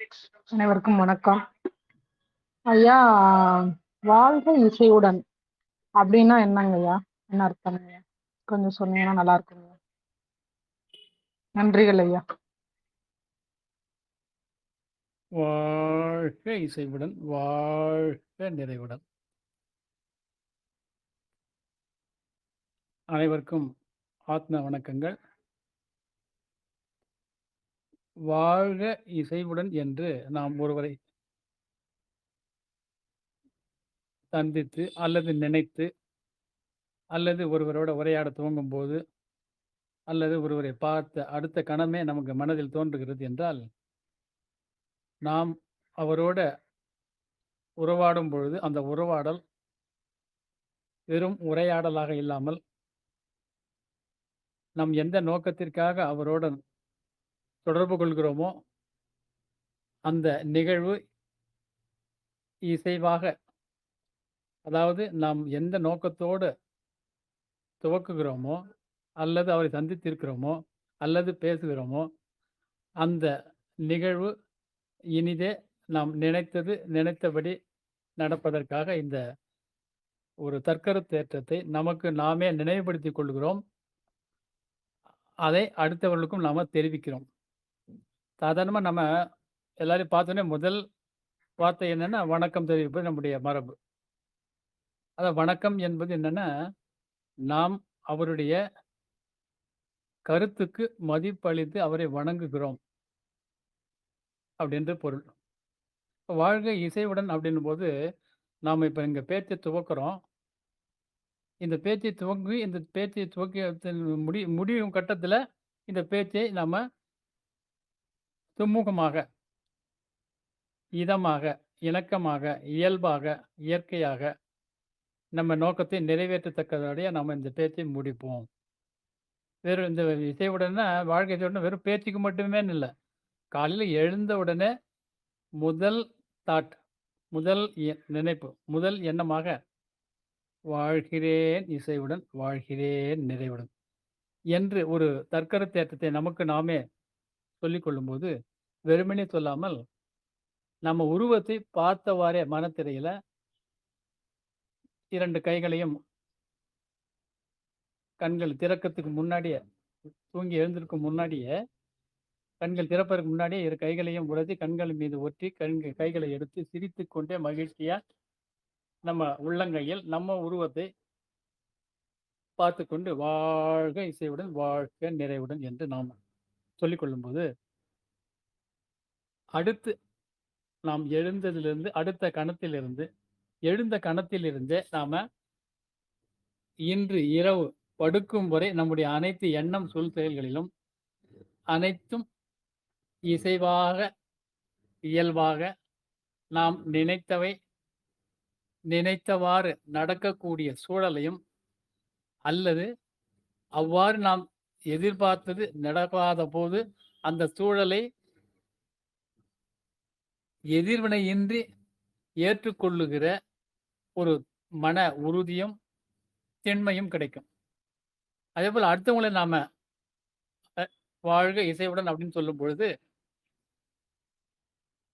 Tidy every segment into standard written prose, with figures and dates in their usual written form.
அனைவருக்கும் வணக்கம். ஐயா, வாழ்க இசையுடன் அப்படின்னா என்னங்க ஐயா? என்ன அர்த்தங்க? கொஞ்சம் சொன்னீங்கன்னா நல்லா இருக்குங்க. நன்றிகள் ஐயா. வாழ்க இசைவுடன், வாழ்க நிறைவுடன். அனைவருக்கும் ஆத்ம வணக்கங்கள். வாழ்க இசைவுடன் என்று நாம் ஒருவரை சந்தித்து அல்லது நினைத்து அல்லது ஒருவரோட உரையாட துவங்கும்போது அல்லது ஒருவரை பார்த்த அடுத்த கணமே நமக்கு மனதில் தோன்றுகிறது என்றால் நாம் அவரோட உறவாடும் பொழுது அந்த உறவாடல் வெறும் உரையாடலாக இல்லாமல் நம் எந்த நோக்கத்திற்காக அவரோடு தொடர்பு கொள்கிறோமோ அந்த நிகழ்வு இசைவாக, அதாவது நாம் எந்த நோக்கத்தோடு துவக்குகிறோமோ அல்லது அவரை சந்தித்திருக்கிறோமோ அல்லது பேசுகிறோமோ அந்த நிகழ்வு இனிதே நாம் நினைத்தபடி நடப்பதற்காக இந்த ஒரு தற்கருத்தேற்றத்தை நமக்கு நாமே நினைவுபடுத்திக் கொள்கிறோம். அதை அடுத்தவர்களுக்கும் நாம தெரிவிக்கிறோம். சாதாரணமாக நம்ம எல்லாரையும் பார்த்தோன்னே முதல் வார்த்தை என்னன்னா வணக்கம் தெரிவிப்பது நம்முடைய மரபு. அதான் வணக்கம் என்பது என்னன்னா நாம் அவருடைய கருத்துக்கு மதிப்பளித்து அவரை வணங்குகிறோம் அப்படின்ற பொருள். வாழ்க இசைவுடன் அப்படின்னும் போது நாம் இப்போ இங்கே பேச்சை துவக்கிறோம். இந்த பேச்சை துவங்கி இந்த பேச்சை துவக்கி முடியும் கட்டத்தில் இந்த பேச்சை நம்ம சுமூகமாக, இதமாக, இணக்கமாக, இயல்பாக, இயற்கையாக நம்ம நோக்கத்தை நிறைவேற்றத்தக்கதோடைய நம்ம இந்த பேச்சை முடிப்போம். வெறும் இந்த இசைவுடனே வாழ்க்கை இசைவுடன் வெறும் பேச்சுக்கு மட்டுமே இல்லை. காலையில் எழுந்த உடனே முதல் தாட், முதல் நினைப்பு, முதல் எண்ணமாக வாழ்கிறேன் இசைவுடன், வாழ்கிறேன் நிறைவுடன் என்று ஒரு தற்கருத்தேற்றத்தை நமக்கு நாமே சொல்லிக் கொள்ளும்போது வெறுமனே சொல்லாமல் நம்ம உருவத்தை பார்த்தவாறே மனத்திரையில 2 கைகளையும் கண்கள் திறக்கத்துக்கு முன்னாடியே, தூங்கி எழுந்திருக்கும் முன்னாடியே, கண்கள் திறப்பதற்கு முன்னாடியே 2 கைகளையும் உலர்த்தி கண்கள் மீது ஒற்றி கைகளை எடுத்து சிரித்து கொண்டே மகிழ்ச்சியா நம்ம உள்ளங்கையில் நம்ம உருவத்தை பார்த்து கொண்டு வாழ்க இசைவுடன், வாழ்க நிறைவுடன் என்று நாம் சொல்லிக் கொள்ளும்போது அடுத்து நாம் எழுந்ததிலிருந்து அடுத்த கணத்திலிருந்து எழுந்த கணத்திலிருந்தே நாம இன்று இரவு படுக்கும் வரை நம்முடைய அனைத்து எண்ணம் சொல் செயல்களிலும் அனைத்தும் இசைவாக, இயல்பாக நாம் நினைத்தவாறு நடக்கக்கூடிய சூழலையும் அல்லது அவ்வாறு நாம் எதிர்பார்த்தது நடக்காத போது அந்த சூழலை எதிர்வினையின்றி ஏற்றுக்கொள்ளுகிற ஒரு மன உறுதியும் திண்மையும் கிடைக்கும். அதே போல் அடுத்தவங்களை நாம வாழ்க இசைவுடன் அப்படின்னு சொல்லும் பொழுது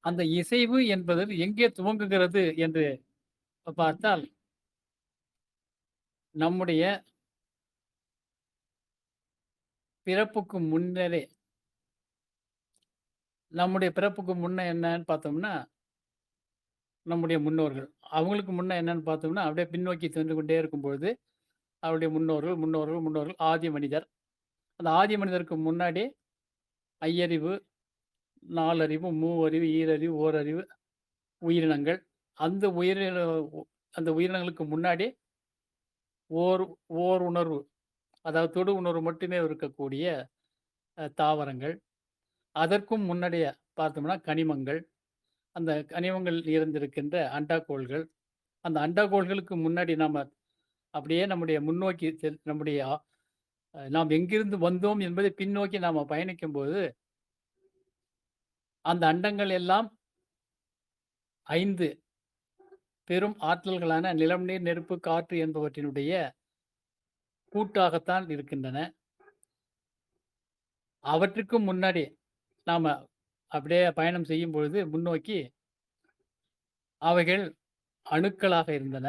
அந்த இசைவு என்பது எங்கே துவங்குகிறது என்று பார்த்தால் நம்முடைய பிறப்புக்கு முன்னரே, நம்முடைய பிறப்புக்கு முன்ன என்னன்னு பார்த்தோம்னா நம்முடைய முன்னோர்கள், அவங்களுக்கு முன்ன என்னன்னு பார்த்தோம்னா அப்படியே பின்னோக்கி சென்று கொண்டே இருக்கும்பொழுது அவருடைய முன்னோர்கள் ஆதி மனிதர். அந்த ஆதி மனிதருக்கு முன்னாடி ஐயறிவு, நாலறிவு, மூவறிவு, ஈரறிவு, ஓரறிவு உயிரினங்கள். அந்த உயிரினங்களுக்கு முன்னாடி ஓர் உணர்வு, அதாவது தொடு உணர்வு மட்டுமே இருக்கக்கூடிய தாவரங்கள். அதற்கும் முன்னாடியே பார்த்தோம்னா கனிமங்கள். அந்த கனிமங்கள் இருந்திருக்கின்ற அண்டாக்கோள்கள். அந்த அண்டாக்கோள்களுக்கு முன்னாடி நாம அப்படியே நம்முடைய முன்னோக்கி நம்முடைய நாம் எங்கிருந்து வந்தோம் என்பதை பின்னோக்கி நாம பயணிக்கும்போது அந்த அண்டங்கள் எல்லாம் 5 பெரும் ஆற்றல்களான நிலம், நீர், நெருப்பு, காற்று என்பவற்றினுடைய கூட்டாகத்தான் இருக்கின்றன. அவற்றுக்கும் முன்னாடி நாம அப்படியே பயணம் செய்யும் பொழுது முன்னோக்கி அவைகள் அணுக்களாக இருந்தன.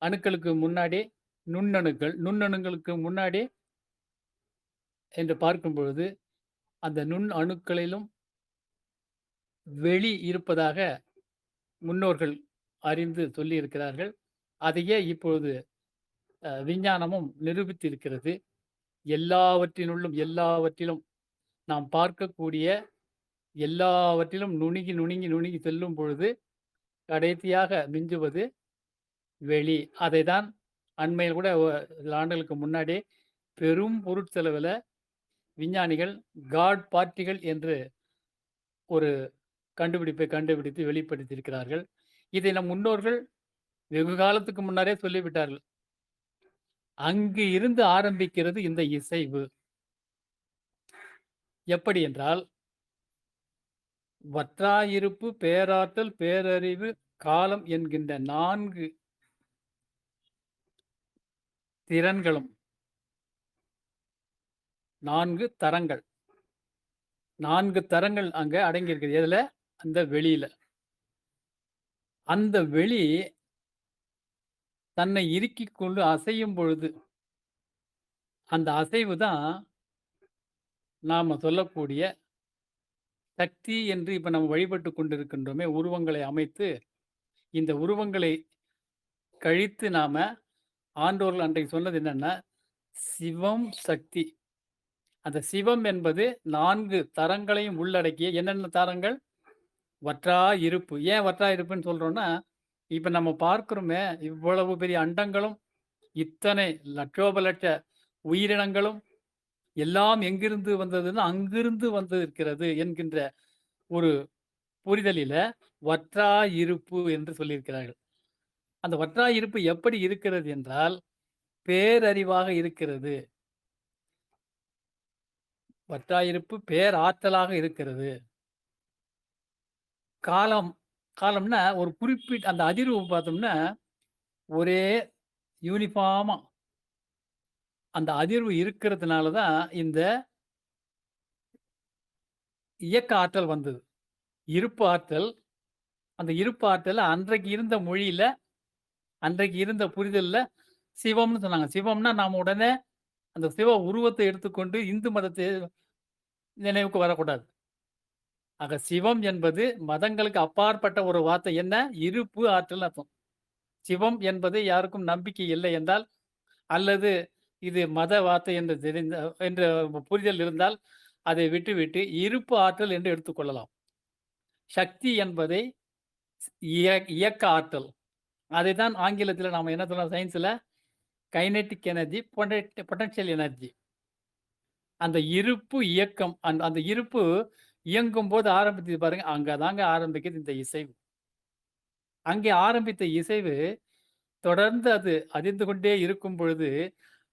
அணுக்களுக்கு முன்னாடி நுண்ணணுக்கள், நுண்ணணுக்களுக்கு முன்னாடி என்று பார்க்கும் பொழுது, அந்த நுண் அணுக்களிலும் வெளி இருப்பதாக முன்னோர்கள் அறிந்து சொல்லியிருக்கிறார்கள். அதையே இப்பொழுது விஞ்ஞானமும் நிரூபித்திருக்கிறது. எல்லாவற்றிலும் நாம் பார்க்கக்கூடிய எல்லாவற்றிலும் நுணுகி, நுணுகி, நுணுகி செல்லும் பொழுது, கடைசியாக மிஞ்சுவது வெளி. அதைத்தான் அண்மையில் கூட சில ஆண்டுகளுக்கு முன்னாடி பெரும் பொருட்செலவில விஞ்ஞானிகள் காட் பார்ட்டிகள் என்று ஒரு கண்டுபிடிப்பை கண்டுபிடித்து வெளிப்படுத்தியிருக்கிறார்கள். இதை நம் முன்னோர்கள் வெகு காலத்துக்கு முன்னரே சொல்லிவிட்டார்கள். அங்கு இருந்து ஆரம்பிக்கிறது இந்த இசைவு. எப்படி என்றால், வற்றாயிருப்பு, பேராற்றல், பேரறிவு, காலம் என்கின்ற 4 திறன்களும் 4 தரங்கள். 4 தரங்கள் அங்க அடங்கியிருக்குது. எதுல? அந்த வெளியில. அந்த வெளி தன்னை இறுக்கிக் கொண்டு அசையும் பொழுது, அந்த அசைவு தான் நாம சொல்லக்கூடிய சக்தி என்று இப்ப நம்ம வழிபட்டுக் கொண்டிருக்கின்றோமே, உருவங்களை அமைத்து, இந்த உருவங்களை கழித்து நாம ஆண்டோர்கள் அன்றைக்கு சொன்னது என்னன்னா, சிவம், சக்தி. அந்த சிவம் என்பது 4 தரங்களையும் உள்ளடக்கிய என்னென்ன தரங்கள்? வற்றா இருப்பு. ஏன் வற்றா இருப்புன்னு சொல்றோம்னா, இப்ப நம்ம பார்க்கிறோமே, இவ்வளவு பெரிய அண்டங்களும், இத்தனை லட்சோப லட்ச உயிரினங்களும் எல்லாம் எங்கிருந்து வந்ததுன்னா, அங்கிருந்து வந்திருக்கிறது என்கின்ற ஒரு புரிதலில வற்றா இருப்பு என்று சொல்லியிருக்கிறார்கள். அந்த வற்றா இருப்பு எப்படி இருக்கிறது என்றால், பேரறிவாக இருக்கிறது. வற்றா இருப்பு பேராற்றலாக இருக்கிறது. காலம் காலம்னா ஒரு குறிப்பிட்ட அந்த அதிர்வு பார்த்தோம்னா, ஒரே யூனிஃபார்மா அந்த அதிர்வு இருக்கிறதுனால தான் இந்த இயக்க ஆற்றல் வந்தது. இருப்பு ஆற்றல், அந்த இருப்பு ஆற்றல் அன்றைக்கு இருந்த மொழியில, அன்றைக்கு இருந்த புரிதல்ல சிவம்னு சொன்னாங்க. சிவம்னா நாம உடனே அந்த சிவ உருவத்தை எடுத்துக்கொண்டு இந்து மதத்தை நினைவுக்கு வரக்கூடாது. ஆக சிவம் என்பது மதங்களுக்கு அப்பாற்பட்ட ஒரு வார்த்தை. என்ன? இருப்பு ஆற்றல்னு அர்த்தம். சிவம் என்பது யாருக்கும் நம்பிக்கை இல்லை என்றால், அல்லது இது மத வார்த்தை என்று தெரிந்த என்ற புரிதல் இருந்தால், அதை விட்டுவிட்டு இருப்பு ஆற்றல் என்று எடுத்துக்கொள்ளலாம். சக்தி என்பதை இயக்க ஆற்றல். அதைத்தான் ஆங்கிலத்தில நாம என்ன சொல்றோம் சயின்ஸ்ல கைனெடிக் எனர்ஜி, பொட்டன்ஷியல் எனர்ஜி. அந்த இருப்பு இயக்கம் அந்த இருப்பு இயங்கும்போது ஆரம்பித்தது பாருங்க, அங்க தாங்க ஆரம்பிக்குது இந்த இசைவு. அங்கே ஆரம்பித்த இசைவு தொடர்ந்து அது அதிர்ந்து கொண்டே இருக்கும் பொழுது,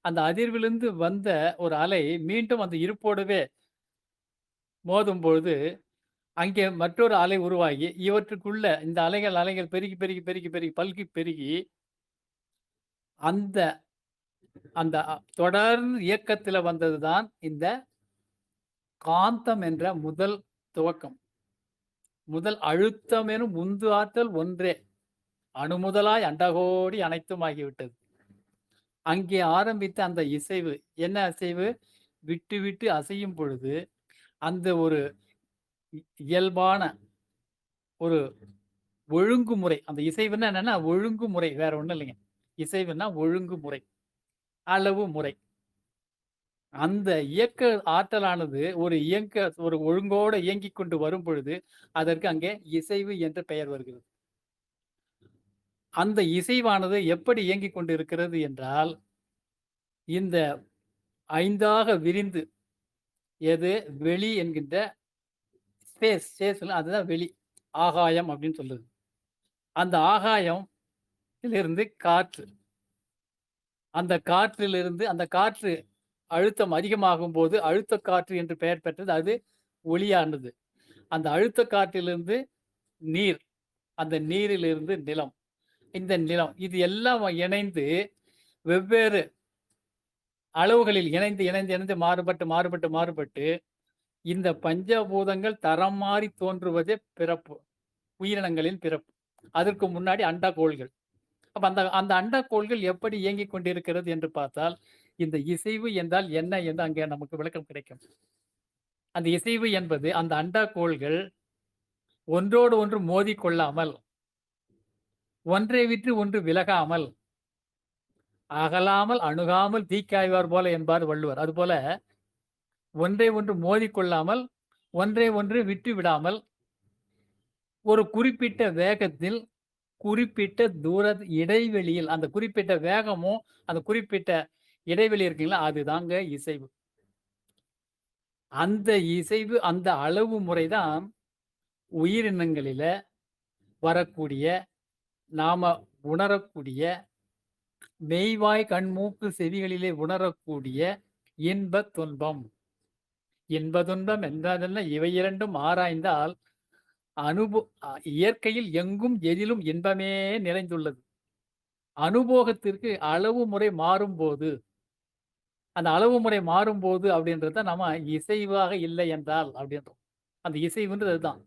அந்த அதிர்விலிருந்து வந்த ஒரு அலை மீண்டும் அந்த இருப்போடவே மோதும் பொழுது, அங்கே மற்றொரு அலை உருவாகி, இவற்றுக்குள்ள இந்த அலைகள் பெருகி, பெருகி, பெருகி, பெருகி, பல்கி பெருகி, அந்த அந்த தொடர் இயக்கத்தில வந்தது தான் இந்த காந்தம் என்ற முதல் துவக்கம். முதல் அழுத்தம் எனும் உந்து ஆற்றல் ஒன்றே. அணுமுதலாய் அண்டகோடி அனைத்தும் ஆகிவிட்டது. அங்கே ஆரம்பித்த அந்த இசைவு, என்ன அசைவு? விட்டு விட்டு அசையும் பொழுது, அந்த ஒரு இயல்பான ஒரு ஒழுங்குமுறை. அந்த இசைவுன்னா என்னன்னா, ஒழுங்குமுறை. வேற ஒண்ணும் இல்லைங்க. இசைவுன்னா ஒழுங்குமுறை, அளவு முறை. அந்த இயக்க ஆற்றலானது ஒரு ஒழுங்கோட இயங்கிக் கொண்டு வரும் பொழுது, அதற்கு அங்கே இசைவு என்ற பெயர் வருகிறது. அந்த இசைவானது எப்படி இயங்கிக் கொண்டிருக்கிறது என்றால், இந்த 5ஆக விரிந்து எது? வெளி என்கின்ற ஸ்பேஸ்ல அதுதான் வெளி. ஆகாயம் அப்படின்னு சொல்றது. அந்த ஆகாயத்திலிருந்து காற்று. அந்த காற்றிலிருந்து அந்த காற்று அழுத்தம் அதிகமாகும்போது, அழுத்த காற்று என்று பெயர் பெற்றது. அது ஒளியானது. அந்த அழுத்த காற்றிலிருந்து நீர். அந்த நீரிலிருந்து நிலம். இந்த நிலம். இது எல்லாம் இணைந்து வெவ்வேறு அளவுகளில் இணைந்து மாறுபட்டு இந்த பஞ்சபூதங்கள் தரம் மாறி தோன்றுவதே பிறப்பு. உயிரினங்களின் பிறப்பு. அதற்கு முன்னாடி அண்டக்கோள்கள். அப்ப அந்த அந்த அண்டக்கோள்கள் எப்படி இயங்கிக் கொண்டிருக்கிறது என்று பார்த்தால், இந்த இசைவு என்றால் என்ன என்று அங்கே நமக்கு விளக்கம் கிடைக்கும். அந்த இசைவு என்பது அந்த அண்டக்கோள்கள் ஒன்றோடு ஒன்று மோதிக்கொள்ளாமல், ஒன்றை விட்டு ஒன்று விலகாமல், அகலாமல் அணுகாமல் தீக்காய்வார் போல என்பார் வள்ளுவர். அதுபோல ஒன்றை ஒன்று மோதிக்கொள்ளாமல், ஒன்றை ஒன்று விட்டு விடாமல், ஒரு குறிப்பிட்ட வேகத்தில், குறிப்பிட்ட தூர இடைவெளியில், அந்த குறிப்பிட்ட வேகமும், அந்த குறிப்பிட்ட இடைவெளி இருக்குங்களா, அதுதாங்க இசைவு. அந்த இசைவு, அந்த அளவு முறை தான் உயிரினங்களில வரக்கூடிய, நாம உணரக்கூடிய, மெய்வாய், கண், மூக்கு, செவிகளிலே உணரக்கூடிய இன்ப துன்பம். இன்ப துன்பம் என்றதென்ன இவை இரண்டும் ஆராய்ந்தால் அனுப இயற்கையில் எங்கும் எதிலும் இன்பமே நிறைந்துள்ளது. அனுபோகத்திற்கு அளவு முறை மாறும்போது, அந்த அளவு முறை மாறும்போது அப்படின்றத நம்ம இசைவாக இல்லை என்றால் அப்படின்றோம். அந்த இசைவுன்றது அதுதான்.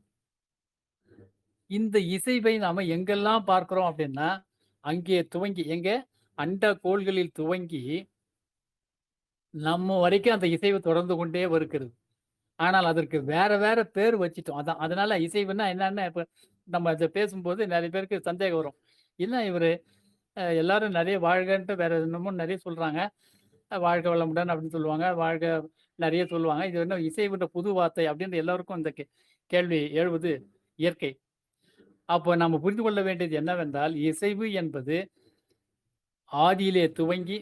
இந்த இசைவை நாம எங்கெல்லாம் பார்க்கிறோம் அப்படின்னா, அங்கே துவங்கி எங்க அண்ட கோள்களில் துவங்கி நம்ம வரைக்கும் அந்த இசைவு தொடர்ந்து கொண்டே வருகிறது. ஆனால் அதற்கு வேற வேற பேர் வச்சுட்டோம். அதான். அதனால இசைவுன்னா என்னன்னு இப்ப நம்ம இத பேசும்போது நெறைய பேருக்கு சந்தேகம் வரும். என்ன இவரு எல்லாரும் நெறைய வாழ்கன்ட்டு வேற என்னமோ நெறைய சொல்றாங்க. வாழ்க வளமுடன் அப்படின்னு சொல்லுவாங்க. வாழ்க நெறைய சொல்லுவாங்க. இது என்ன இசைவுன்ற புது வார்த்தை அப்படின்னு எல்லாருக்கும் இந்த கேள்வி எழுவது இயற்கை. அப்போ நம்ம புரிந்து கொள்ள வேண்டியது என்னவென்றால், இசைவு என்பது ஆதியிலே துவங்கி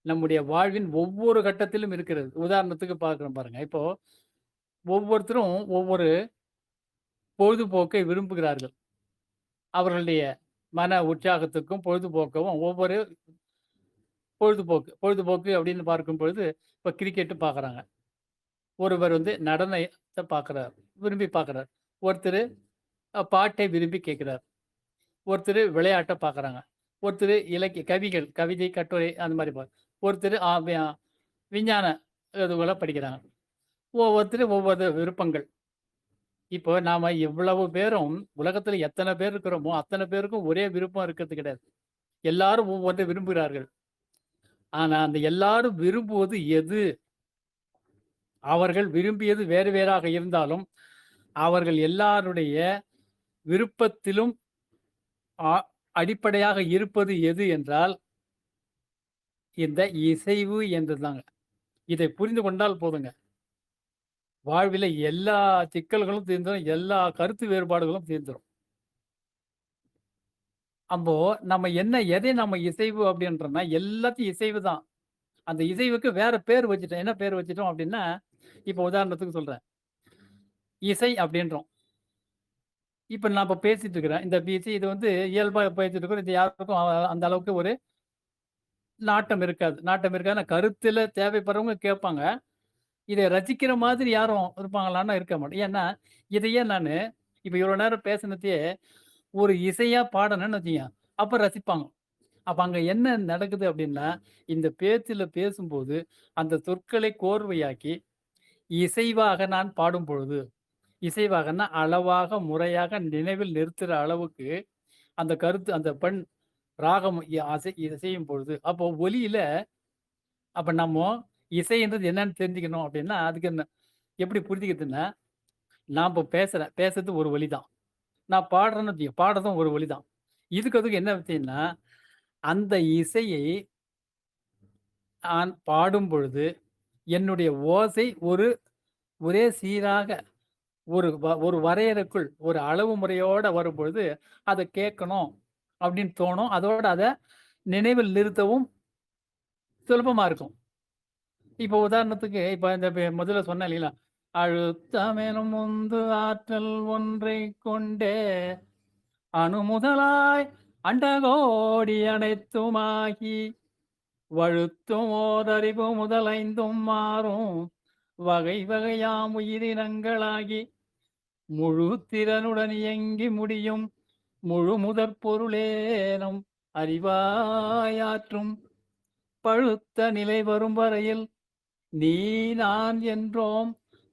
நம்முடைய வாழ்வின் ஒவ்வொரு கட்டத்திலும் இருக்கிறது. உதாரணத்துக்கு பார்க்கிறோம் பாருங்க. இப்போ ஒவ்வொருத்தரும் ஒவ்வொரு பொழுதுபோக்கை விரும்புகிறார்கள். அவர்களுடைய மன உற்சாகத்துக்கும், பொழுதுபோக்கவும் ஒவ்வொரு பொழுதுபோக்கு பொழுதுபோக்கு அப்படின்னு பார்க்கும் பொழுது, இப்ப கிரிக்கெட் பார்க்குறாங்க. ஒருவர் வந்து நடனத்த பார்க்குறார். விரும்பி பார்க்குறார். ஒருத்தரு பாட்டை விரும்பி கேட்கிறார். ஒருத்தரு விளையாட்ட பார்க்குறாங்க. ஒருத்தரு இலக்கிய கவிகள், கவிதை, கட்டுரை அந்த மாரி ஒருத்தரு விஞ்ஞான இதுகள படிக்கிறாங்க. ஒவ்வொருத்தரு ஒவ்வொரு விருப்பங்கள். இப்போ நாம இவ்வளவு பேரும் உலகத்துல எத்தன பேர் இருக்கிறோமோ, அத்தன பேருக்கும் ஒரே விருப்பம் இருக்கிறது கிடையாது. எல்லாரும் ஒவ்வொன்றை விரும்புகிறார்கள். ஆனா, அந்த எல்லாரும் விரும்புவது எது? அவர்கள் விரும்பியது வேறு வேறாக இருந்தாலும், அவர்கள் எல்லாருடைய விருப்பத்திலும் அ அடிப்படையாக இருப்பது எது என்றால், இந்த இசைவு என்றுதாங்க. இதை புரிந்து கொண்டால் போதுங்க. வாழ்வில எல்லா சிக்கல்களும் தீர்ந்துரும். எல்லா கருத்து வேறுபாடுகளும் தீர்ந்துரும். அப்போ நம்ம எதை நம்ம இசைவு அப்படின்றோம்னா, எல்லாத்தையும் இசைவு தான். அந்த இசைவுக்கு வேற பேர் வச்சுட்டோம். என்ன பேர் வச்சுட்டோம் அப்படின்னா, இப்போ உதாரணத்துக்கு சொல்றேன். இசை அப்படின்றோம். இப்ப நான் இப்ப பேசிட்டு இருக்கிறேன். இந்த இசை இது வந்து இயல்பா பேசிட்டு இருக்கிறோம். இது யாருக்கும் அந்த அளவுக்கு ஒரு நாட்டம் இருக்காது. நாட்டம் இருக்காதுன்னா, கருத்துல தேவைப்படுறவங்க கேட்பாங்க. இத ரசிக்கிற மாதிரி யாரும் இருப்பாங்களான்னா இருக்க மாட்டோம். ஏன்னா, இதையே நானு இப்ப இவ்வளோ நேரம் பேசினதையே ஒரு இசையா பாடுனேன்னு வச்சுக்கங்க, அப்ப ரசிப்பாங்க. அப்ப அங்க என்ன நடக்குது அப்படின்னா, இந்த பேச்சுல பேசும்போது, அந்த சொற்களை கோர்வையாக்கி, இசைவாக நான் பாடும்பொழுது, இசைவாகன்னா அளவாக, முறையாக நினைவில் நிறுத்துற அளவுக்கு அந்த கருத்து அந்த ராகம் இசையும் பொழுது, அப்போ ஒலியில அப்ப நம்மோ இசைன்றது என்னன்னு தெரிஞ்சுக்கணும் அப்படின்னா, அதுக்கு என்ன எப்படி புரிஞ்சுக்கிறதுன்னா, நான் இப்போ பேசுறேன். பேசுறது ஒரு ஒலி தான். நான் பாடுறேன்னு வச்சுக்கங்க, பாடுறதும் ஒரு ஒலி தான். அதுக்கும் என்ன வித்தியன்னா, அந்த இசையை நான் பாடும்பொழுது, என்னுடைய ஓசை ஒரே சீராக ஒரு வரையறைக்குள், ஒரு அளவு முறையோட வரும்பொழுது, அத கேட்கணும் அப்படின்னு தோணும். அதோட அத நினைவில் நிறுத்தவும் சுலபமா இருக்கும். இப்போ உதாரணத்துக்கு, இப்ப இந்த முதல்ல சொன்னேன் இல்லைங்களா? "அழுத்தமெனும் உந்து ஆற்றல் ஒன்றைக் கொண்டே அணுமுதலாய் அண்டகோடி அனைத்துமாகி வழுத்தும் ஓரறிவு முதலைந்தும் மாறும் வகை வகையாம் உயிரினங்களாகி முழு திறனுடன் இயங்கி முடியும் முழு முதற் பொருளேனும் அறிவாயாற்றும் பழுத்த நிலை வரும் வரையில் நீ நான் என்றோம்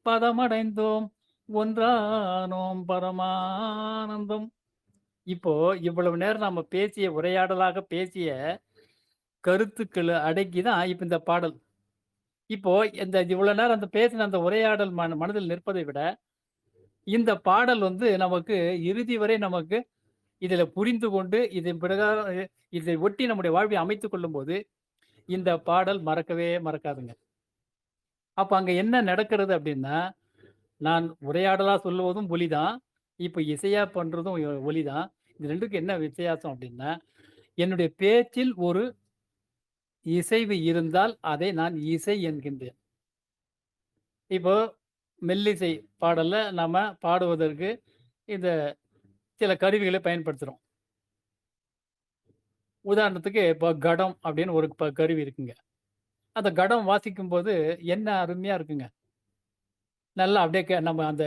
பதமடைந்தோம் ஒன்றானோம் பரமானந்தம். இப்போ இவ்வளவு நேரம் நம்ம பேசிய உரையாடலாக பேசிய கருத்துக்கள அடக்கி தான் இப்ப இந்த பாடல். இப்போ இந்த இவ்வளவு நேரம் அந்த பேசின அந்த உரையாடல் மனதில் நிற்பதை விட, இந்த பாடல் வந்து நமக்கு இறுதி வரை நமக்கு இதில புரிந்து கொண்டு, இதன் பிரகாரம் இதை ஒட்டி நம்முடைய வாழ்வை அமைத்துக் கொள்ளும்போது, இந்த பாடல் மறக்கவே மறக்காதுங்க. அப்ப அங்க என்ன நடக்கிறது அப்டின்னா, நான் உரையாடலா சொல்லுவதும் ஒலிதான். இப்ப இசையா பண்றதும் ஒலிதான். இது 2க்கும் என்ன வித்தியாசம் அப்டின்னா, என்னுடைய பேச்சில் ஒரு இசைவு இருந்தால், அதை நான் இசை என்கின்றேன். இப்போ மெல்லிசை பாடல்ல நாம பாடுவதற்கு இந்த சில கருவிகளை பயன்படுத்துறோம். உதாரணத்துக்கு இப்போ கடம் அப்படின்னு ஒரு கருவி இருக்குங்க. அந்த கடம் வாசிக்கும்போது என்ன அருமையா இருக்குங்க. நல்லா அப்படியே நம்ம அந்த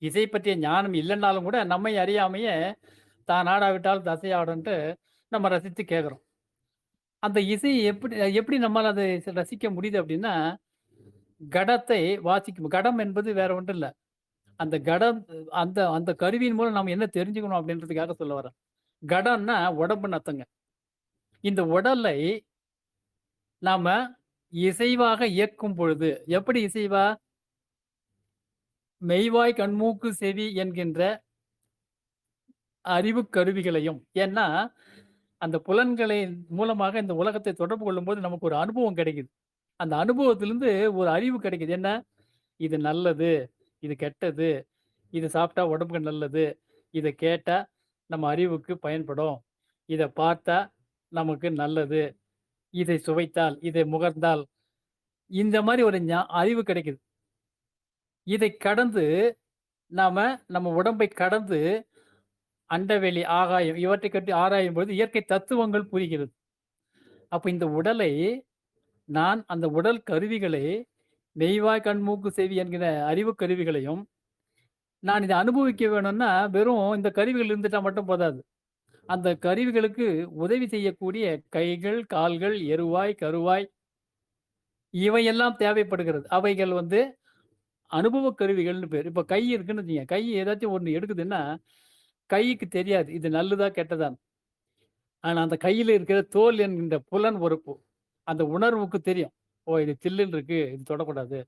இசை பற்றிய ஞானம் இல்லைன்னாலும் கூட நம்மை அறியாமையே தான் ஆடாவிட்டால் தசையாடுன்ட்டு நம்ம ரசித்து கேட்குறோம். அந்த இசை எப்படி எப்படி நம்மால அதை ரசிக்க முடியுது அப்படின்னா, கடத்தை வாசிக்கும் கடம் என்பது வேற ஒன்றும் இல்ல. அந்த கடம் அந்த அந்த கருவியின் மூலம் நாம என்ன தெரிஞ்சுக்கணும் அப்படின்றதுக்காக சொல்ல வரேன். கடம்னா உடம்புன்னு அர்த்தங்க. இந்த உடலை நாம இசைவாக இயக்கும் பொழுது, எப்படி இசைவா? மெய்வாய், கண்மூக்கு, செவி என்கின்ற அறிவுக் கருவிகளையும் ஏன்னா, அந்த புலன்களின் மூலமாக இந்த உலகத்தை தொடர்பு கொள்ளும்போது நமக்கு ஒரு அனுபவம் கிடைக்குது. அந்த அனுபவத்திலிருந்து ஒரு அறிவு கிடைக்குது. என்ன? இது நல்லது, இது கெட்டது, இது சாப்பிட்டா உடம்புக்கு நல்லது, இத கேட்டா நம்ம அறிவுக்கு பயன்படும், இத பார்த்தா நமக்கு நல்லது, இதை சுவைத்தால், இதை முகர்ந்தால், இந்த மாரி ஒரு அறிவு கிடைக்குது. இதை கடந்து நாம நம்ம உடம்பை கடந்து அண்டவெளி, ஆகாயம் இவற்றைக் பற்றி ஆராயும் பொழுது இயற்கை தத்துவங்கள் புரிகிறது. அப்ப இந்த உடலை நான் அந்த உடல் கருவிகளை மெய்வாய், கண், மூக்கு, செவி என்கிற அறிவுக் கருவிகளையும் நான் இத அனுபவிக்க வேணும்னா, வெறும் இந்த கருவிகள் இருந்துட்டா மட்டும் போதாது. அந்த கருவிகளுக்கு உதவி செய்யக்கூடிய கைகள், கால்கள், எருவாய், கருவாய் இவையெல்லாம் தேவைப்படுகிறது. அவைகள் வந்து அனுபவக் கருவிகள்னு பேரு. இப்ப கை இருக்குன்னு வச்சுக்கங்க. கை ஏதாச்சும் ஒண்ணு எடுக்குதுன்னா, கைக்கு தெரியாது. இது நல்லதா, கெட்டதான்னு. ஆனா, அந்த கையில இருக்கிற தோல் என்கின்ற புலன் உறுப்பு. அந்த உணர்வுக்கு தெரியும். ஓ! இது சில்லுன்னு இருக்கு. இது தொடக்கூடாது.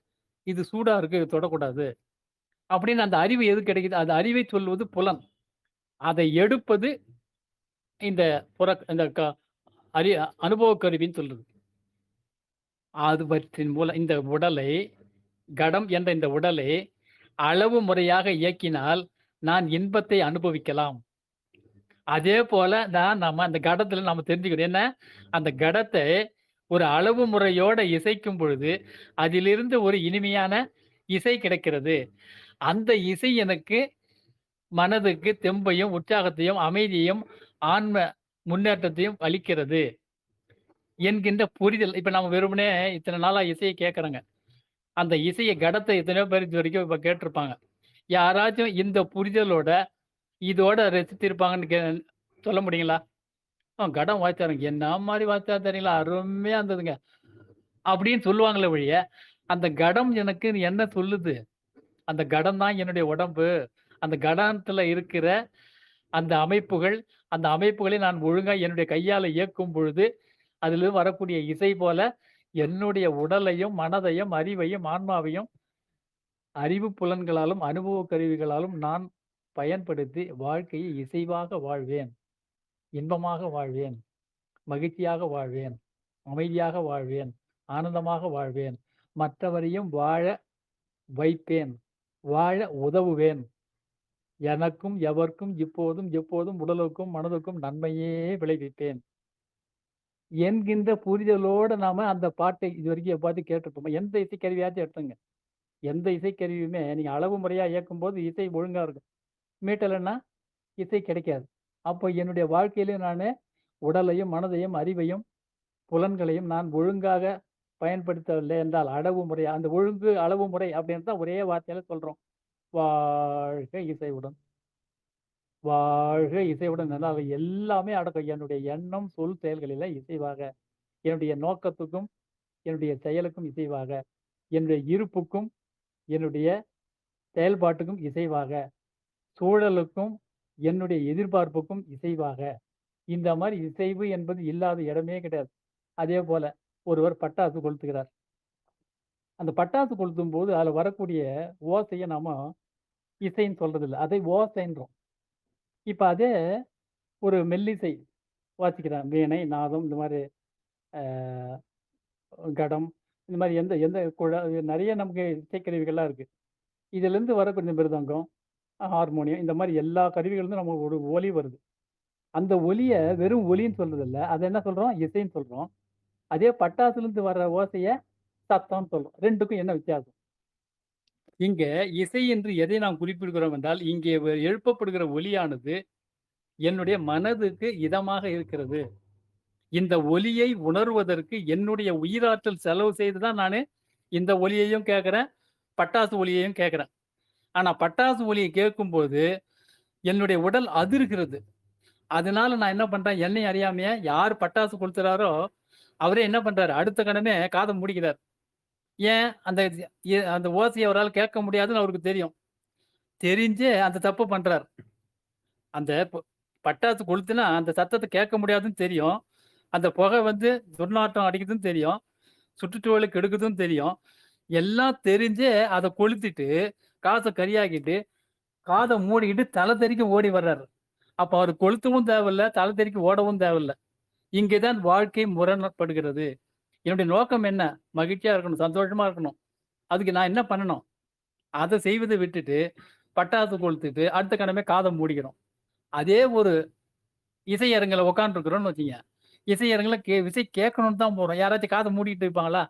இது சூடா இருக்கு. இது தொடக்கூடாது. அப்படின்னு அந்த அறிவு எது கிடைக்குது? அந்த அறிவை சொல்வது புலன். அதை எடுப்பது இந்த இந்த அறி அனுபவக் கருவின்னு சொல்றது. அதுவற்றின் மூலம் இந்த உடலை கடம் என்ற இந்த உடலை அளவு முறையாக இயக்கினால், நான் இன்பத்தை அனுபவிக்கலாம். அதே போல தான் நம்ம அந்த கடத்துல நம்ம தெரிஞ்சுக்கணும். என்ன? அந்த கடத்தை ஒரு அளவு முறையோட இசைக்கும் பொழுது, அதிலிருந்து ஒரு இனிமையான இசை கிடைக்கிறது. அந்த இசை எனக்கு மனதுக்கு தெம்பையும், உற்சாகத்தையும், அமைதியையும், ஆன்ம முன்னேற்றத்தையும் அளிக்கிறது என்கின்ற புரிதல். இப்ப நம்ம வெறுமனே இத்தன நாளா இசைய கேட்கறோங்க. அந்த இசைய கடத்த எத்தனையோ பேர் இதுவரைக்கும் இப்ப கேட்டுருப்பாங்க. யாராச்சும் இந்த புரிதலோட, இதோட ரசித்திருப்பாங்கன்னு சொல்ல முடியுங்களா? கடம் வாத்தியாருங்க. என்ன மாரி வாத்தியார் தெரியுங்களா? அருமையா இருந்ததுங்க. அப்படின்னு சொல்லுவாங்களே ஒழிய, அந்த கடம் எனக்கு என்ன சொல்லுது? அந்த கடம் தான் என்னுடைய உடம்பு. அந்த கடத்துல இருக்கிற அந்த அமைப்புகள், அந்த அமைப்புகளை நான் ஒழுங்கா என்னுடைய கையால இயக்கும் பொழுது, அதிலிருந்து வரக்கூடிய இசை போல என்னுடைய உடலையும், மனதையும், அறிவையும், ஆன்மாவையும் அறிவு புலன்களாலும், அனுபவ கருவிகளாலும் நான் பயன்படுத்தி வாழ்க்கையை இசைவாக வாழ்வேன். இன்பமாக வாழ்வேன். மகிழ்ச்சியாக வாழ்வேன். அமைதியாக வாழ்வேன். ஆனந்தமாக வாழ்வேன். மற்றவரையும் வாழ வைப்பேன். வாழ உதவுவேன். எனக்கும் எவர்க்கும் இப்போதும் எப்போதும் உடலுக்கும், மனதுக்கும் நன்மையே விளைவிப்பேன். என்கின்ற புரிதலோட நாம அந்த பாட்டை இதுவரைக்கும் எப்பவாவது கேட்டுருப்போமா? எந்த இசைக்கருவியாச்சும் எடுத்துங்க. எந்த இசைக்கருவியுமே நீங்க அளவு முறையா இயக்கும்போது இசை ஒழுங்கா இருக்கும். மீட்டலன்னா இசை கிடைக்காது. அப்போ என்னுடைய வாழ்க்கையிலும் நானு உடலையும், மனதையும், அறிவையும், புலன்களையும் நான் ஒழுங்காக பயன்படுத்தவில்லை என்றால் அளவு முறை அந்த ஒழுங்கு, அளவு முறை அப்படின்னு தான் ஒரே வார்த்தையில சொல்றோம். வாழ்க இசைவுடன். வாழ்க இசைவுடன் என்றால் அவை எல்லாமே அடக்கம். என்னுடைய எண்ணம், சொல், செயல்களில இசைவாக, என்னுடைய நோக்கத்துக்கும், என்னுடைய செயலுக்கும் இசைவாக, என்னுடைய இருப்புக்கும், என்னுடைய செயல்பாட்டுக்கும் இசைவாக, சூழலுக்கும் என்னுடைய எதிர்பார்ப்புக்கும் இசைவாக, இந்த மாரி இசைவு என்பது இல்லாத இடமே கிடையாது. அதேபோல ஒருவர் பட்டாசு கொளுத்துகிறார். அந்த பட்டாசு கொளுத்தும்போது அதுல வரக்கூடிய ஓசைய நாம இசைன்னு சொல்றதில்ல. அதை ஓசைன்றோம். இப்ப அதே ஒரு மெல்லிசை வாசிக்கிறான். வீணை, நாதம் இந்த மாரி அ கடம் இந்த மாரி எந்த எந்த நெறைய நமக்கு இசைக்கருவிகள்லாம் இருக்கு. இதிலிருந்து வரக்கூடிய மிருதங்கம், ஹார்மோனியம் இந்த மாரி எல்லா கருவிகளிலிருந்தும் நமக்கு ஒரு ஒலி வருது. அந்த ஒலிய வெறும் ஒலின்னு சொல்றதில்ல. அத என்ன சொல்றோம்? இசைன்னு சொல்றோம். அதே பட்டாசுலருந்து வர்ற ஓசைய சத்தம்ன்னு சொல்றோம். 2க்கும் என்ன வித்தியாசம்? இங்க இசை என்று எதை நாம் குறிப்பிடுகிறோம் என்றால், இங்கே எழுப்பப்படுகிற ஒலியானது என்னுடைய மனதுக்கு இதமாக இருக்கிறது. இந்த ஒலியை உணர்வதற்கு என்னுடைய உயிராற்றல் செலவு செய்து தான் நானு இந்த ஒலியையும் கேட்கிறேன், பட்டாசு ஒலியையும் கேட்கிறேன். ஆனா பட்டாசு ஒலிய கேட்கும்போது என்னுடைய உடல் அதிர்கிறது. அதனால நான் என்ன பண்றேன், என்னை அறியாமயே யார் பட்டாசு கொளுத்துறாரோ, அவரே என்ன பண்றாரு, அடுத்த கணமே காத மூடிக்கிறார். ஏன்? அந்த ஓசைய அவரால கேட்க முடியாதுன்னு அவருக்கு தெரியும். தெரிஞ்சே அந்த தப்பு பண்றார். அந்த பட்டாசு கொளுத்துனா அந்த சத்தத்த கேட்க முடியாதுன்னு தெரியும். அந்த புகை வந்து துர்நாற்றம் அடிக்குதுன்னு தெரியும். சுற்றுச்சூழல கெடுக்குதுன்னு தெரியும். எல்லாம் தெரிஞ்சே அத கொளுத்திட்டு, காச கரியாக்கிட்டு, காத மூடிக்கிட்டு தல தெறிக்க ஓடி வர்றாரு. அப்ப அவரு கொளுத்தவும் தேவையில்ல, தல தெறிக்க ஓடவும் தேவையில்ல. இங்கே தான் வாழ்க்கை முரண்படுகிறது. என்னுடைய நோக்கம் என்ன? மகிழ்ச்சியா இருக்கணும், சந்தோஷமா இருக்கணும். அதுக்கு நான் என்ன பண்ணணும்? அத செய்வத விட்டுட்டு, பட்டாசு கொளுத்திட்டு, அடுத்த கணமே காத மூடிக்கிறோம். அதே ஒரு இசை அரங்குல உட்காந்துருக்கிறோம்னு வச்சுக்கங்க. இசை அரங்குல இசை கேட்கணும்னு தான் போறோம். யாராச்சும் காத மூடிட்டு இருப்பாங்களா?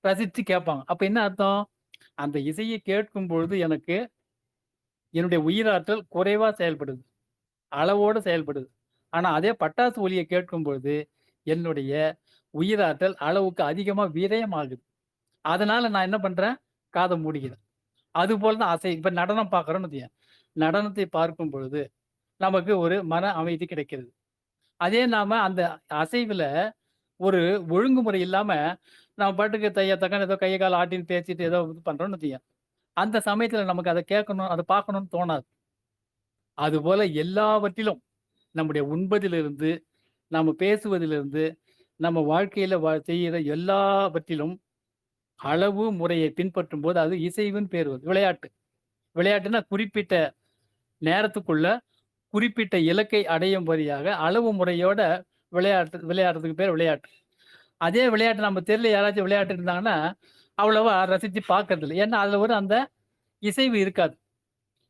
ரசிச்சு கேட்பாங்க. அப்ப என்ன அர்த்தம்? அந்த இசைய கேட்கும் பொழுது எனக்கு என்னுடைய உயிராற்றல் குறைவா செயல்படுது. அளவோட செயல்படுது. ஆனா அதே பட்டாசு ஒலிய கேட்கும் பொழுது, என்னுடைய உயிராற்றல் அளவுக்கு அதிகமா விரயமாகுது. அதனால நான் என்ன பண்றேன்? காத மூடிக்கிறேன். அதுபோல தான் அசை. இப்ப நடனம் பார்க்குறோம்னு வச்சுக்கங்க. நடனத்தை பார்க்கும் பொழுது, நமக்கு ஒரு மன அமைதி கிடைக்கிறது. அதே நாம அந்த அசைவுல ஒரு ஒழுங்குமுறை இல்லாம, நம்ம பாட்டுக்கு தைய தக்கன்னு ஏதோ கைய கால ஆட்டின்னு பேசிட்டு ஏதோ இது பண்றோம்னு வச்சுக்கங்க. அந்த சமயத்துல நமக்கு அத கேட்கணும், அத பார்க்கணும்னு தோணாது. அதுபோல எல்லாவற்றிலும் நம்முடைய உண்பதிலிருந்து, நாம பேசுவதிலிருந்து, நம்ம வாழ்க்கையில செய்யிற எல்லாவற்றிலும் அளவு முறையை பின்பற்றும்போது, அது இசைவுன்னு பேர் வருது. விளையாட்டு. விளையாட்டுன்னா குறிப்பிட்ட நேரத்துக்குள்ள, குறிப்பிட்ட இலக்கை அடையும்படியாக அளவு முறையோட விளையாடுறதுக்கு பேர் விளையாட்டு. அதே விளையாட்டு நம்ம தெருல யாராச்சும் விளையாடிட்டு இருந்தாங்கன்னா, அவ்வளவா ரசிச்சு பார்க்கறதில்ல. ஏன்னா, அதுல ஒரு அந்த இசைவு இருக்காது.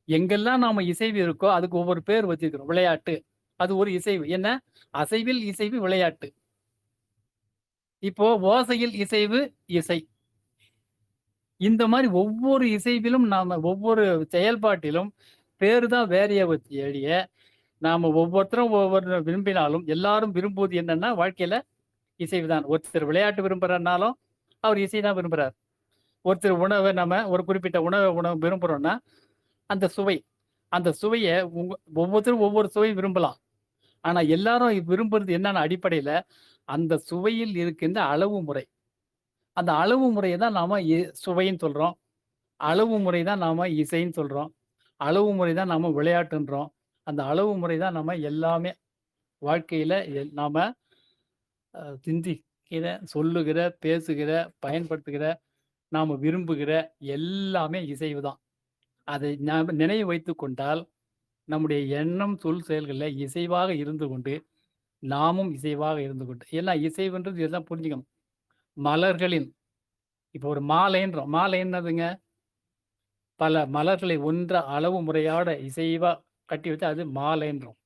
எங்கெல்லாம் நாம இசைவு இருக்கோ, அதுக்கு ஒவ்வொரு பேர் வச்சிருக்கிறோம். விளையாட்டு. அது ஒரு இசைவு. என்ன? அசைவில் இசைவு விளையாட்டு. இப்போ ஓசையில் இசைவு இசை. இந்த மாரி ஒவ்வொரு இசைவிலும் நாம ஒவ்வொரு செயல்பாட்டிலும் பேரு தான் வேறையே ஒழிய, நாம ஒவ்வொருத்தரும் ஒவ்வொரு விரும்பினாலும், எல்லாரும் விரும்புவது என்னன்னா, வாழ்க்கையில இசைவு தான். ஒருத்தர் விளையாட்டு விரும்புறனாலும், அவர் இசை தான் விரும்புறார். ஒருத்தர் உணவ நம்ம ஒரு குறிப்பிட்ட உணவு விரும்புறோம்னா, அந்த சுவை. அந்த சுவைய ஒவ்வொருத்தரும் ஒவ்வொரு சுவை விரும்பலாம். ஆனா எல்லாரும் விரும்புறது என்னன்னு அடிப்படையில, அந்த சுவையில் இருக்கின்ற அளவு முறை. அந்த அளவு முறைய தான் நாம சுவைன்னு சொல்றோம். அளவு முறை தான் நாம இசைன்னு சொல்றோம். அளவு முறை தான் நாம விளையாட்டுன்றோம். அந்த அளவு முறை தான் நம்ம எல்லாமே வாழ்க்கையில நாம சிந்திக்கிற, சொல்லுகிற, பேசுகிற, பயன்படுத்துகிற, நாம விரும்புகிற எல்லாமே இசைவு தான். அதை நாம நினைவு வைத்துக் கொண்டால், நம்முடைய எண்ணம், சொல், செயல்கள்ல இசைவாக இருந்து கொண்டு, நாமும் இசைவாக இருந்து கொண்டு ஏன்னா இசைவுன்றது இதுதான் புரிஞ்சுக்கணும். மலர்களின் இப்போ ஒரு மாலைன்றோம். மாலை என்னதுங்க? பல மலர்களை அளவு முறையோட இசைவா கட்டி வச்சா அது மாலைன்றோம்.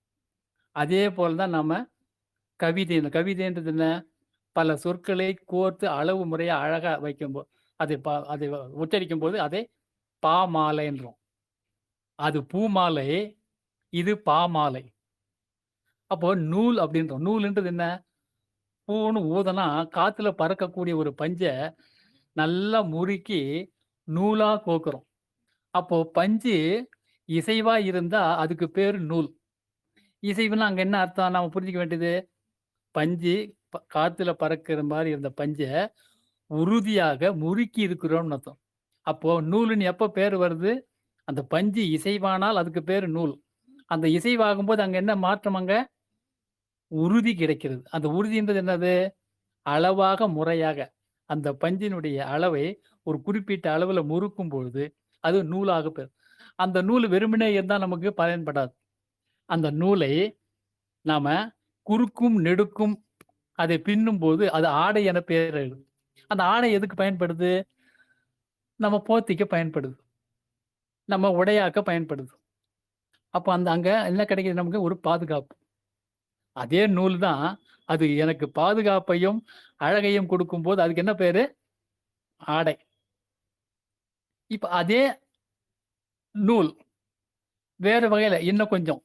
அதே போல தான் நம்ம கவிதைன்றது என்ன? பல சொற்களை கோர்த்து அளவு முறையா அழகா அதை உச்சரிக்கும்போது அதை பாமாலைன்றோம். அது பூமாலை, இது பாமாலை. அப்போ நூல் அப்படின்றோம். நூல்ன்றது என்ன? பூன்னு ஊதுனா காத்துல பறக்கக்கூடிய ஒரு பஞ்ச நல்லா முறுக்கி நூலா கோக்குறோம். அப்போ பஞ்சு இசைவா இருந்தா அதுக்கு பேரு நூல். இசைவுன்னா அங்க என்ன அர்த்தம்? நாம புரிஞ்சுக்க வேண்டியது, பஞ்சு காத்துல பறக்கிற மாரி இருந்த பஞ்ச உறுதியாக முறுக்கி இருக்கிறோம்னு அர்த்தம். அப்போ நூலுன்னு எப்ப பேர் வருது? அந்த பஞ்சு இசைவானால் அதுக்கு பேரு நூல். அந்த இசைவாகும்போது அங்க என்ன மாற்றம் அங்க? உறுதி கிடைக்கிறது. அந்த உறுதின்றது என்னது? அளவாக, முறையாக. அந்த பஞ்சினுடைய அளவை ஒரு குறிப்பிட்ட அளவுல முறுக்கும் பொழுது, அது நூலாக பெறும். அந்த நூல் வெறுமனே இருந்தா நமக்கு பயன்படாது. அந்த நூலை நாம குறுக்கும், நெடுக்கும் அதை பின்னும்போது, அது ஆடை என பெயர் எடுக்கும். அந்த ஆடை எதுக்கு பயன்படுது? நம்ம போர்த்திக்க பயன்படுது. நம்ம உடையாக்க பயன்படுது. அப்ப அங்க என்ன கிடைக்குது நமக்கு? ஒரு பாதுகாப்பு. அதே நூல் தான், அது எனக்கு பாதுகாப்பையும், அழகையும் கொடுக்கும்போது அதுக்கு என்ன பேரு? ஆடை. இப்ப அதே நூல் வேறு வகையில இன்னும் கொஞ்சம்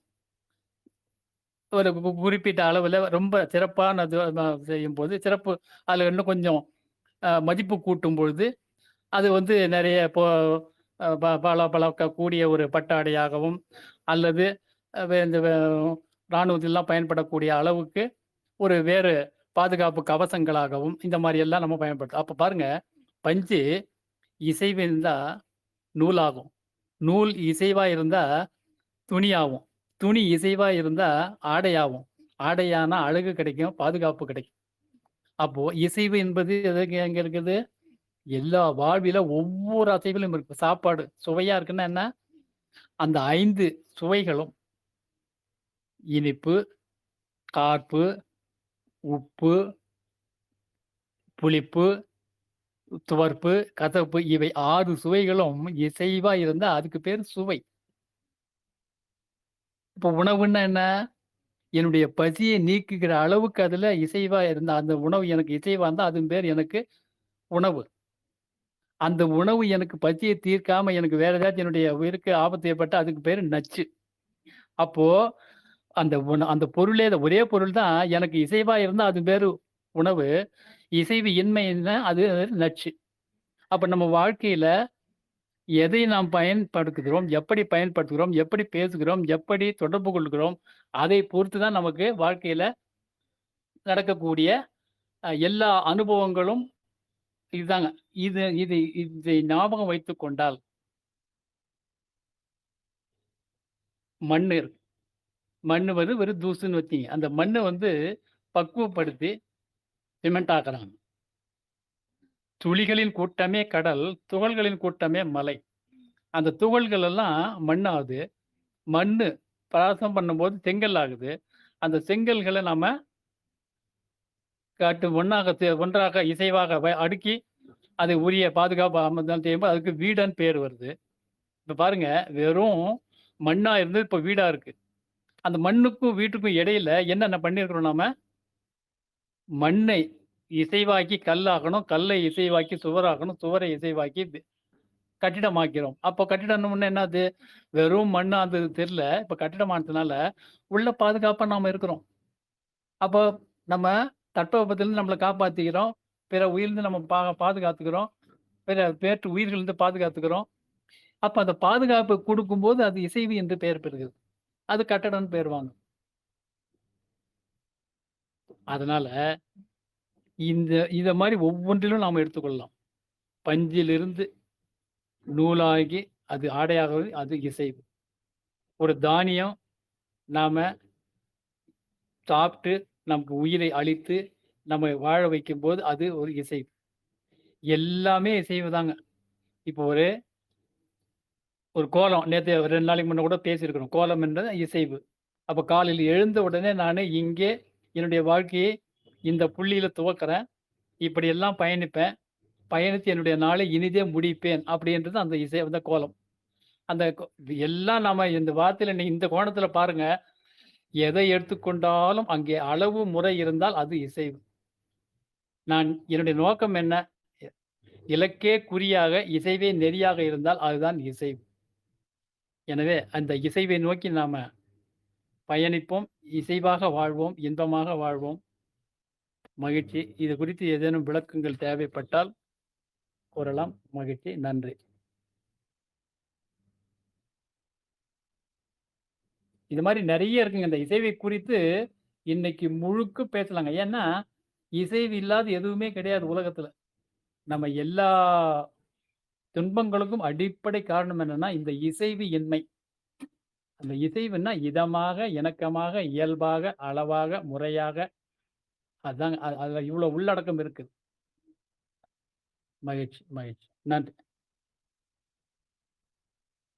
ஒரு குறிப்பிட்ட அளவுல ரொம்ப சிறப்பானது செய்யும்போது, சிறப்பு அதுல இன்னும் கொஞ்சம் மதிப்பு கூட்டும் பொழுது, அது வந்து நெறைய இப்போ பளபளக்கக்கூடிய ஒரு பட்டாடையாகவும், அல்லது இந்த ராணுவத்திலலாம் பயன்படக்கூடிய அளவுக்கு ஒரு வேறு பாதுகாப்பு கவசங்களாகவும், இந்த மாரி எல்லாம் நம்ம பயன்படுத்தும். அப்ப பாருங்க, பஞ்சு இசைவு இருந்தா நூலாகும். நூல் இசைவா இருந்தா துணியாவும். துணி இசைவா இருந்தா ஆடையாவும். ஆடையானா அழகு கிடைக்கும், பாதுகாப்பு கிடைக்கும். அப்போ இசைவு என்பது எதுக்கு எங்க இருக்குது? எல்லா வாழ்வில ஒவ்வொரு அசைவிலும் இருக்கு. சாப்பாடு சுவையா இருக்குன்னா என்ன? அந்த 5 சுவைகளும் இனிப்பு, கார்ப்பு, உப்பு, புளிப்பு, துவர்ப்பு, கசப்பு இவை 6 சுவைகளும் இசைவா இருந்தா அதுக்கு பேரு சுவை. இப்போ உணவுன்னா என்ன? என்னுடைய பசிய நீக்குகிற அளவுக்கு அதுல இசைவா இருந்தா, அந்த உணவு எனக்கு இசைவா இருந்தா அதன் பேர் எனக்கு உணவு. அந்த உணவு எனக்கு பசிய தீர்க்காம எனக்கு வேற ஏதாச்சும் என்னுடைய உயிருக்கு ஆபத்து ஏற்பட்டா அதுக்கு பேரு நச்சு. அப்போ அந்த பொருளே ஒரே பொருள் தான் எனக்கு இசைவா இருந்தா அது பேரு உணவு. இசைவு இன்மைன்னா அது நச்சு. அப்ப நம்ம வாழ்க்கையில எதை நாம் பயன்படுத்துகிறோம், எப்படி பயன்படுத்துகிறோம், எப்படி பேசுகிறோம், எப்படி தொடர்பு கொள்கிறோம், அதை பொறுத்து தான் நமக்கு வாழ்க்கையில நடக்கக்கூடிய எல்லா அனுபவங்களும் இதுதாங்க. இது இது இதை ஞாபகம் வைத்துக் கொண்டால் மண்ணு இருக்கு. மண்ணு வந்து வெறும் தூசுன்னு வச்சீங்க. அந்த மண்ண வந்து பக்குவப்படுத்தி சிமெண்ட் ஆக்குறாங்க. துளிகளின் கூட்டமே கடல், துகள்களின் கூட்டமே மலை. அந்த துகள்கள் எல்லாம் மண்ணாகுது. மண்ணு பராசம் பண்ணும்போது செங்கல் ஆகுது. அந்த செங்கல்கள நாம ஒன்றாக இசைவாக அடுக்கி, அதை உரிய பாதுகாப்பு அமர்ந்தல் செய்யும்போது அதுக்கு வீடுன்னு பேர் வருது. இப்ப பாருங்க, வெறும் மண்ணா இருந்தது இப்ப வீடா இருக்கு. அந்த மண்ணுக்கும் வீட்டுக்கும் இடையில என்னென்ன பண்ணியிருக்கிறோம் நாம? மண்ணை இசைவாக்கி கல்லாக்கணும், கல்லை இசைவாக்கி சுவராக்கணும், சுவரை இசைவாக்கி கட்டிடமாக்கிறோம். அப்போ கட்டிடம்னு என்னது? வெறும் மண்ணா இருந்தது தெர்ல. இப்ப கட்டிடமானதுனால, உள்ள பாதுகாப்பா நாம இருக்கிறோம். அப்போ நம்ம தட்பவெப்பத்திலிருந்து நம்மள காப்பாத்திக்கிறோம். பிற உயிரிலிருந்து நம்ம பாதுகாத்துக்கிறோம். பிற வேற்று உயிர்களிலிருந்து பாதுகாத்துக்கிறோம். அப்ப அந்த பாதுகாப்பு குடுக்கும்போது, அது இசைவு என்று பெயர் பெறுகிறது. அது கட்டடம்னு பேர் வாங்கும். அதனால இத மாரி ஒவ்வொன்றிலும் நாம எடுத்துக்கொள்ளலாம். பஞ்சிலிருந்து நூலாகி, அது ஆடையாகவது அது இசைவு. ஒரு தானியம் நாம சாப்பிட்டு, நமக்கு உயிரை அளித்து, நம்மை வாழ வைக்கும்போது, அது ஒரு இசைவு. எல்லாமே இசைவு தாங்க. இப்போ ஒரு ஒரு கோலம் நேத்து 2 நாளைக்கு முன்ன கூட பேசியிருக்கிறோம். கோலம் என்பது இசைவு. அப்ப காலையில எழுந்த உடனே நானு இங்கே என்னுடைய வாழ்க்கையை இந்த புள்ளியில துவக்குறேன். இப்படியெல்லாம் பயணிப்பேன். பயணித்து என்னுடைய நாளை இனிதே முடிப்பேன். அப்படின்றது அந்த அந்த கோலம். அந்த எல்லாம் நாம இந்த வார்த்தையில இந்த கோணத்துல பாருங்க. எதை எடுத்துக்கொண்டாலும் அங்கே அளவு முறை இருந்தால் அது இசைவு. என்னுடைய நோக்கம் என்ன? இலக்கே குறியாக, இசைவே நெறியாக இருந்தால் அதுதான் இசைவு. எனவே அந்த இசைவை நோக்கி நாம பயணிப்போம். இசைவாக வாழ்வோம். இன்பமாக வாழ்வோம். மகிழ்ச்சி. இது குறித்து ஏதேனும் விளக்கங்கள் தேவைப்பட்டால் கூறலாம். மகிழ்ச்சி. நன்றி. இது மாரி நெறைய இருக்குங்க. இந்த இசைவை குறித்து இன்னைக்கு முழுக்க பேசலாங்க. ஏன்னா, இசைவு இல்லாத எதுவுமே கிடையாது உலகத்துல. நம்ம எல்லா துன்பங்களுக்கும் அடிப்படை காரணம் என்னன்னா, இந்த இசைவு இன்மை. அந்த இசைவுன்னா இதமாக, இணக்கமாக, இயல்பாக, அளவாக, முறையாக அதாங்க. அதுல இவ்வளோ உள்ளடக்கம் இருக்குது. மகிழ்ச்சி, மகிழ்ச்சி. நன்றி.